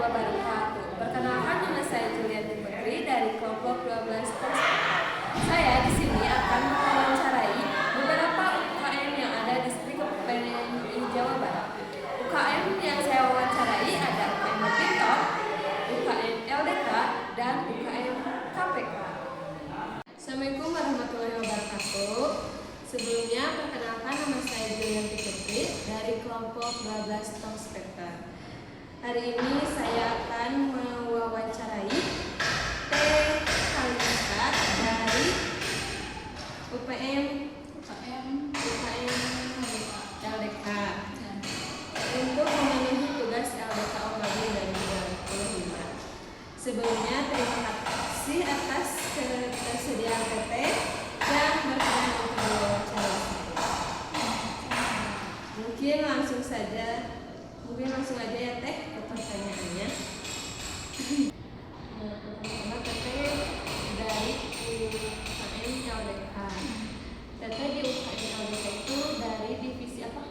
wabarakatuh. Perkenalkan, nama saya Julianti Putri dari kelompok 12 Perspektif. Saya di sini akan mewawancarai beberapa UKM yang ada di PNI Jawa Barat. UKM yang saya wawancarai ada UKM Badminton, UKM LDK, dan UKM KPK. Assalamualaikum warahmatullahi wabarakatuh. Sebelumnya, perkenalkan, nama saya Julianti Putri dari kelompok 12 Perspektif. Hari ini saya akan mewawancarai Teh Kalista dari UKM LDK untuk memenuhi tugas LDK Omadi dari 2005. Sebelumnya, terima kasih atas ketersediaan Teteh dan berkenan untuk diwawancara. Mungkin langsung aja ya Teh ke pertanyaannya. Pertama, Teteh dari UKM LDK. Teteh di UKM LDK itu dari divisi apa?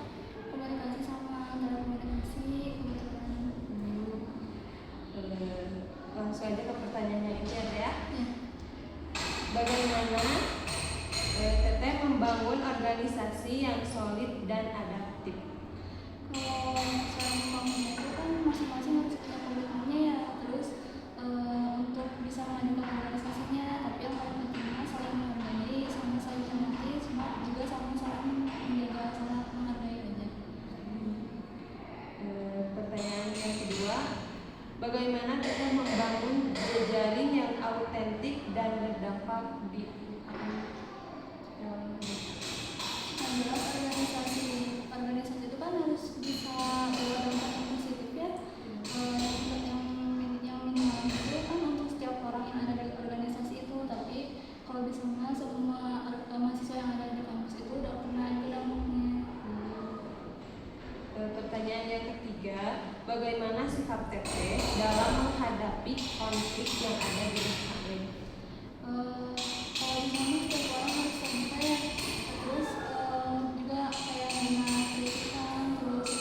Komunikasi sama telekomunikasi kebetulan. Langsung aja ke pertanyaannya ini ya Teh ya. Ya. Bagaimana Teteh membangun organisasi yang solid dan adaptif? Kalau misalnya membangunnya itu kan masing-masing harus punya komitmennya ya, terus untuk bisa melanjutkan organisasinya, tapi yang paling pentingnya saling menghargai, sama saling mengerti, sama juga saling menjaga, saling menghargai aja. Pertanyaan yang kedua, bagaimana Teteh membangun jejaring yang autentik dan berdampak di UKM? Yang jelas organisasi itu kan harus bisa berdampak yang positif ya. Yang minimal itu kan untuk setiap orang yang ada di organisasi itu, tapi kalau bisa mah semua mahasiswa yang ada di kampus itu udah pernah ikut dampaknya. Pertanyaan yang ketiga, bagaimana sikap Teteh dalam menghadapi konflik yang ada di UKM? Kalau di sana setiap orang harus terbuka ya, terus juga kayak menerima kritikan, terus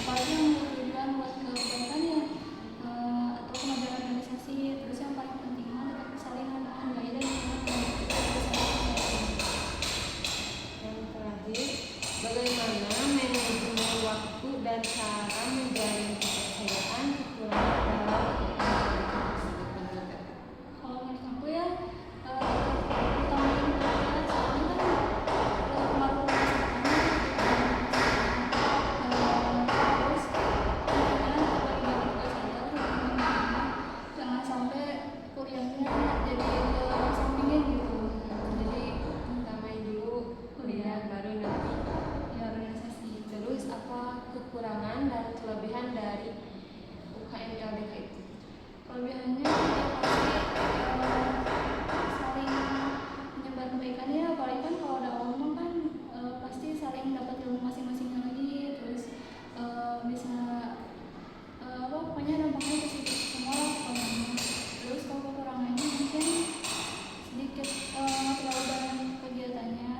paling yang bertujuan buat kebaikan ya, atau kemajuan organisasi, terus yang paling penting tetap saling menghargai dan Yang terakhir, bagaimana manajemen waktu dan cara menjalin kepercayaan kekurangan dalam UKM tersebut? kalau menurut aku ya utamain kerja soalnya kan kemarin terus bagi-bagi tugas aja jangan sampai kuliahnya jadi sampingin gitu, jadi Utamain dulu kuliah baru nanti ya organisasi. terus apa kekurangan dan kelebihan dari UKM LDK itu? Kelebihannya ya pasti saling menyebar kebaikan ya, apalagi kan kalau ada ngomong kan pasti saling dapat ilmu masing-masingnya lagi, terus bisa pokoknya dampaknya positif semua lah pokoknya. Terus kalau kekurangannya mungkin sedikit terlalu banyak kegiatannya,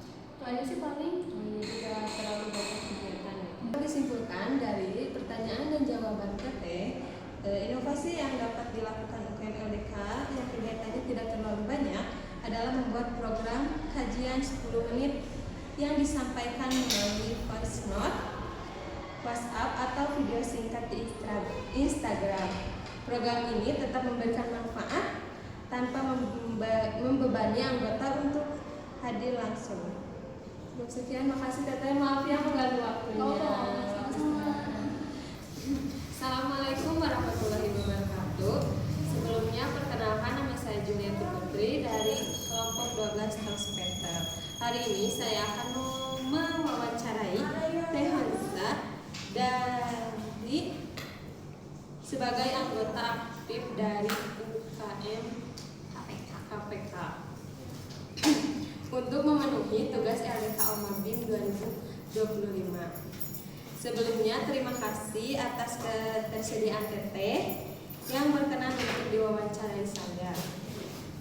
itu aja sih paling. Tidak terlalu banyak kegiatan ya. Disimpulkan dari pertanyaan dan jawaban Teteh, inovasi yang dapat dilakukan UKM LDK yang kegiatannya tidak terlalu banyak adalah membuat program kajian 10 menit yang disampaikan melalui voice note, WhatsApp, atau video singkat di Instagram. Program ini tetap memberikan manfaat tanpa membebani anggota untuk hadir langsung. Sekian, makasih Teteh. Maaf ya mengganggu waktunya. Assalamualaikum warahmatullahi wabarakatuh. Sebelumnya, perkenalkan, nama saya Julianti Putri dari kelompok 12 Perspektif. Hari ini saya akan mewawancarai Teh Kalista dari sebagai anggota aktif dari UKM KPK untuk memenuhi tugas LDK Omabim 2025. Sebelumnya, terima kasih atas ketersediaan Teteh yang berkenan untuk diwawancarai saya.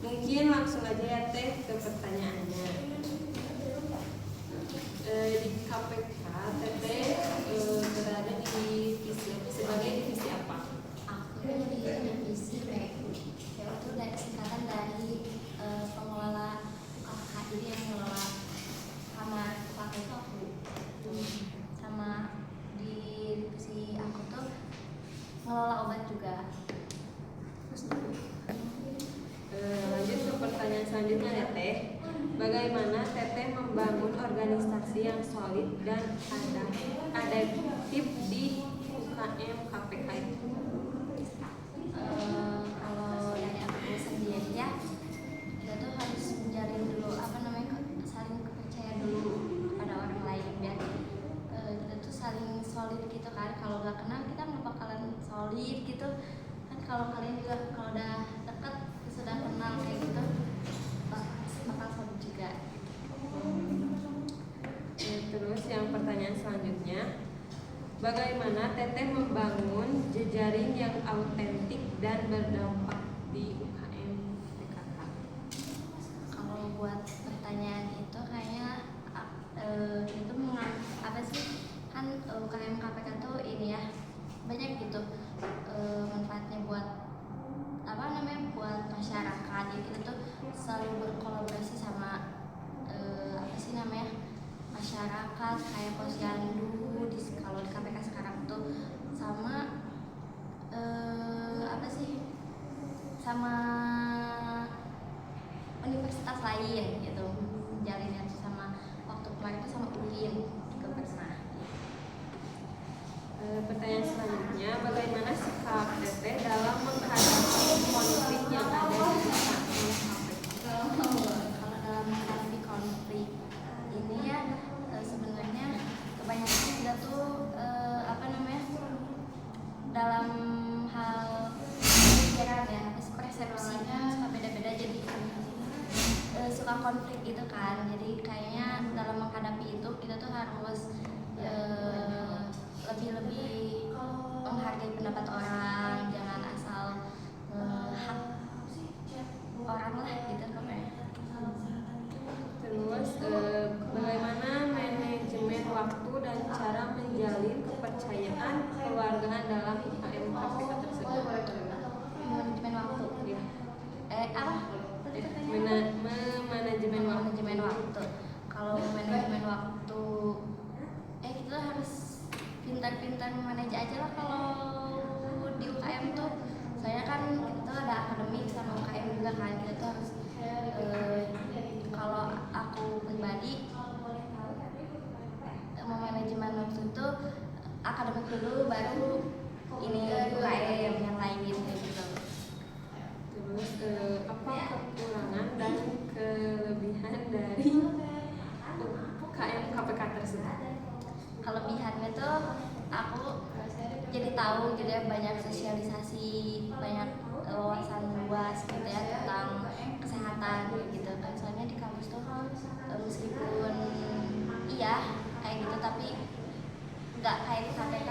Mungkin langsung aja ya Teh ke pertanyaannya. Di KPK Teteh berada di divisi sebagai divisi juga. Lanjut ke pertanyaan selanjutnya ya Teh. Bagaimana Teteh membangun organisasi yang solid dan adaptif di UKM KPK itu? Kalau dari aku sendiri ya, kita tuh harus menjalin dulu saling kepercayaan dulu pada orang lain biar kita tuh saling solid gitu kan. Kalau nggak kenal kita nggak bakalan solid gitu kan. Kalau kalian juga kalau udah deket sudah kenal kayak gitu bakal solid juga. Terus yang pertanyaan selanjutnya, bagaimana Teteh membangun jejaring yang autentik dan berdampak di UKM PKK? Kalau buat pertanyaan itu kayaknya itu apa sih kan UKM KPK tuh ini ya banyak gitu manfaatnya buat buat masyarakat. Jadi kita tuh selalu berkolaborasi sama masyarakat kayak posyandu kalau di KPK sekarang tuh sama sama universitas lain gitu, jalinnya sama waktu kemarin itu sama UIN juga pernah. Pertanyaan selanjutnya, bagaimana sikap Teteh dalam menghadapi konflik yang ada di UKM KPK? Kalau dalam menghadapi konflik ini ya sebenarnya kebanyakan kita tuh dalam hal pikiran ya persepsinya suka beda-beda, jadi suka konflik gitu kan. Jadi kayaknya dalam menghadapi itu kita tuh harus lebih menghargai pendapat orang, jangan asal hak orang lah gitu namanya. Terus bagaimana manajemen waktu dan cara menjalin kepercayaan keluargaan dalam UKM KPK tersebut? Manajemen waktu Ya. Manajemen waktu. Kalau manajemen waktu kita harus pintar-pintar memanage aja lah kalau di UKM tuh. Soalnya kan kita tuh ada akademik sama UKM juga kan. Kita tuh harus kalau aku pribadi memanajemen waktu itu akademik dulu baru ini UKM yang lain gitu. Terus apa kekurangan dan kelebihan dari UKM KPK tersebut? Kelebihannya tuh aku jadi tahu gitu ya, banyak sosialisasi, banyak wawasan luas gitu ya tentang kesehatan gitu kan. Soalnya di kampus tuh meskipun iya kayak gitu tapi nggak kayak di KPK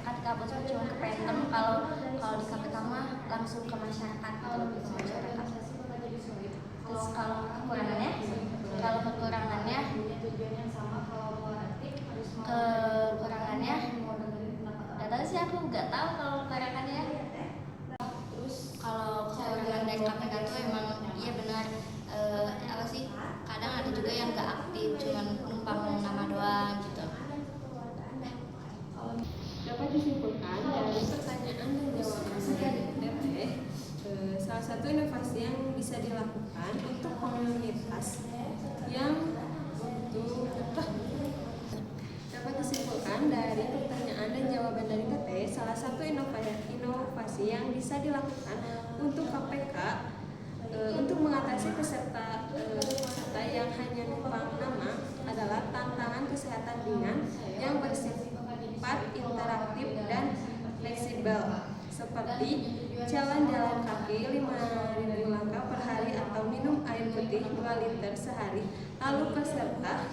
kan. Di kampus tuh cuma ke pentem, kalau di KPK mah langsung ke masyarakat gitu, lebih ke masyarakat. Terus kalau kekurangannya nggak tahu sih, aku nggak tahu kalau kekurangannya. Kalau kekurangan dari KPK tuh emang iya benar kadang ada juga yang nggak aktif, cuman numpang nama doang gitu. Dapat disimpulkan dari pertanyaan dan jawaban dari Teteh, salah satu inovasi yang bisa dilakukan untuk komunitas yang dapat disimpulkan dari pertanyaan dan jawaban dari Teteh, salah satu inovasi yang bisa dilakukan untuk KPK untuk mengatasi peserta yang hanya numpang nama adalah tantangan kesehatan ringan yang bersifat interaktif dan fleksibel, seperti jalan kaki 5.000 langkah per hari atau minum air putih 2 liter sehari. Lalu peserta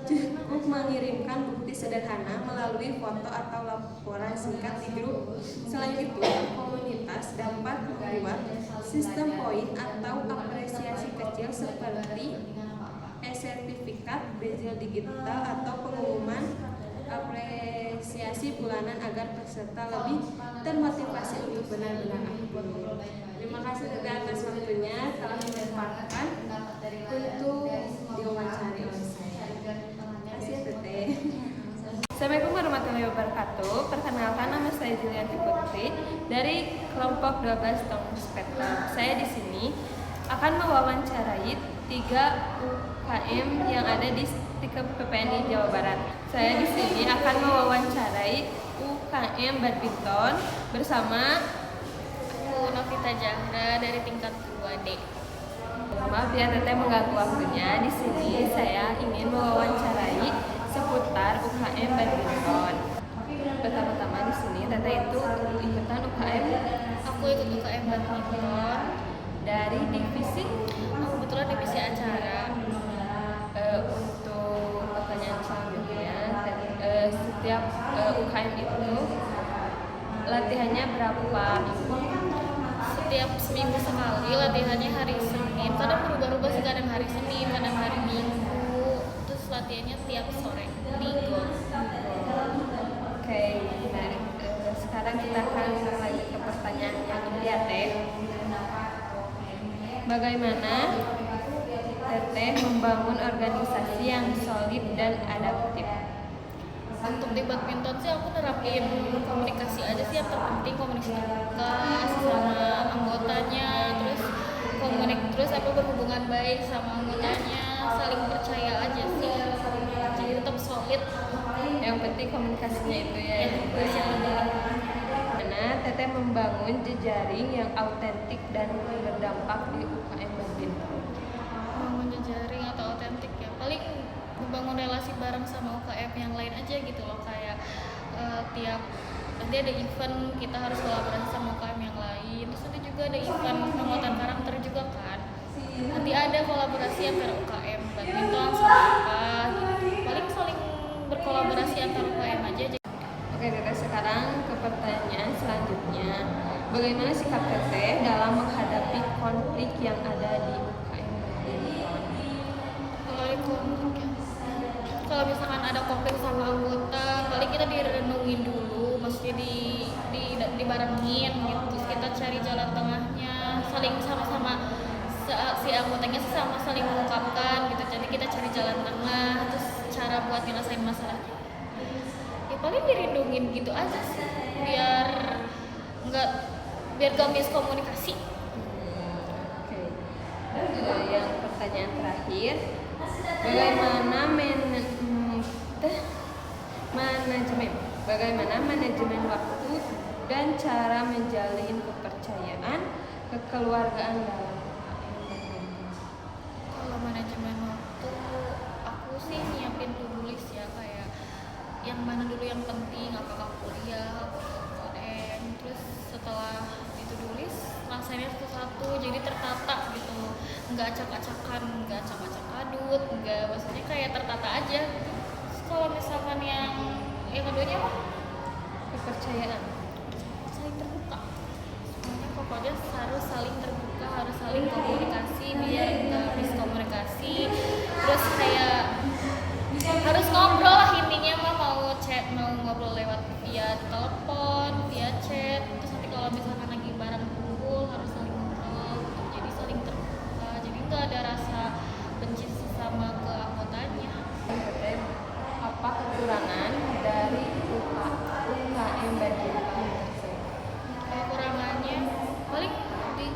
cukup mengirimkan bukti sederhana melalui foto atau laporan singkat di grup. Selain itu, komunitas dapat membuat sistem poin atau apresiasi kecil seperti sertifikat bezel digital atau pengumuman apresiasi bulanan agar peserta lebih termotivasi untuk benar-benar aktif. Terima kasih Teteh atas waktunya, telah menyempatkan untuk diwawancari oleh saya. Terima kasih Teteh. Assalamualaikum warahmatullahi wabarakatuh. Perkenalkan, nama saya saya Julianti Putri dari kelompok 12 Tong Spektrum. Saya di sini akan mewawancarai 3 UKM yang ada di PPNI Jawa Barat. Saya di sini akan mewawancarai UKM badminton bersama Aku Novita Jahra dari tingkat 2D. Maaf ya Teteh mengganggu waktunya. Di sini saya ingin mewawancarai seputar UKM badminton. Pertama-tama di sini Teteh itu ikutan UKM. Aku ikut UKM badminton Dari divisi kebetulan divisi acara. untuk pertanyaan selanjutnya, setiap UKM itu latihannya berapa minggu? Setiap seminggu sekali latihannya hari Senin, kadang berubah-ubah sih, kadang hari Senin, kadang hari Minggu, terus latihannya tiap sore di GOL. Oke, menarik. Sekarang kita akan lanjut ke pertanyaan yang ini ya Teh. Bagaimana Teteh membangun organisasi yang solid dan adaptif? Untuk di badminton sih aku nerapin komunikasi aja sih, yang terpenting komunikasi terbuka sama anggotanya, terus berhubungan baik sama anggotanya, saling percaya aja sih, jadi tetap solid. Yang penting komunikasinya itu ya. Karena Teteh membangun jejaring yang autentik dan berdampak di UKM badminton. Membangun jejaring atau autentik ya, paling membangun relasi bareng sama UKM yang lain aja gitu loh, kayak tiap nanti ada event kita harus kolaborasi sama UKM yang lain, terus nanti juga ada event penguatan karakter juga kan, nanti ada kolaborasi antara UKM badminton sama apa gitu, paling saling berkolaborasi antar UKM aja. Oke Teteh, sekarang ke pertanyaan selanjutnya. Bagaimana sikap Teteh dalam menghadapi konflik yang ada di UKM badminton? Kalau misalkan ada konflik sama anggota, paling kita direnungin dulu, maksudnya dibarengin gitu, terus kita cari jalan tengahnya, saling sama-sama si anggotanya sama saling mengungkapkan gitu, jadi kita cari jalan tengah, terus cara buat nyelesain masalahnya ya paling dirindungin gitu aja sih, biar gak miskomunikasi. Oke. Yang pertanyaan terakhir, bagaimana manajemen waktu dan cara menjalin kepercayaan kekeluargaan dalam UKM badminton? Kalau manajemen waktu, aku sih nyiapin to-do list ya, kayak yang mana dulu yang penting, apakah kuliah, apakah UKM, terus setelah di to-do list laksanain satu-satu, jadi tertata gitu, nggak acak-acakan, nggak acak-acak adut, nggak, maksudnya kayak tertata aja. Terus kalau misalkan yang keduanya apa? Kepercayaan. Saling terbuka, semuanya pokoknya harus saling terbuka, harus saling komunikasi biar nggak miskomunikasi, terus kayak harus ngobrol lah intinya mah, mau ngobrol lewat via telepon, via chat, terus nanti kalau misalkan lagi bareng kumpul harus saling ngobrol gitu. Jadi saling terbuka, jadi nggak ada rasa benci sesama ke anggotanya. Apa kekurangan dari UKM badminton? Kekurangannya paling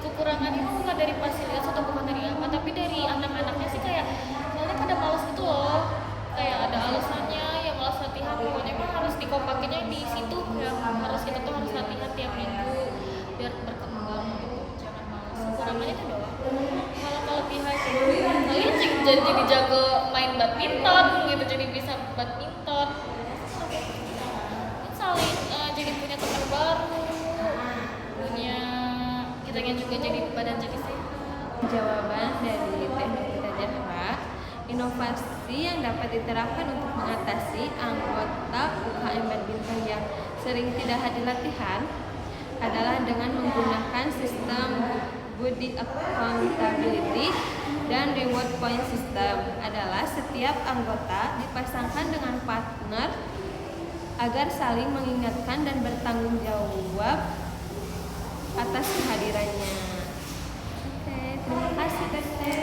kekurangannya bukan dari fasilitas atau bukan dari apa, tapi dari anak-anaknya sih, kayak soalnya pada malas gitu loh, kayak ada alasannya ya malas latihan, pokoknya emang harus dikompakinnya di situ, yang harus kita tuh harus latihan tiap minggu biar berkembang gitu, jangan malas. Kekurangannya itu doang. Kalau kelebihan kalian jadi jago main badminton gitu, jadi bisa badminton, saling jadi punya teman baru, punya kitanya juga jadi badan jadi sehat. Jawaban dari Teh Novita Jahra, inovasi yang dapat diterapkan untuk mengatasi anggota UKM badminton yang sering tidak hadir latihan adalah dengan menggunakan sistem body accountability dan reward point system. Adalah setiap anggota dipasangkan dengan partner agar saling mengingatkan dan bertanggung jawab atas kehadirannya. Oke, terima kasih Teteh.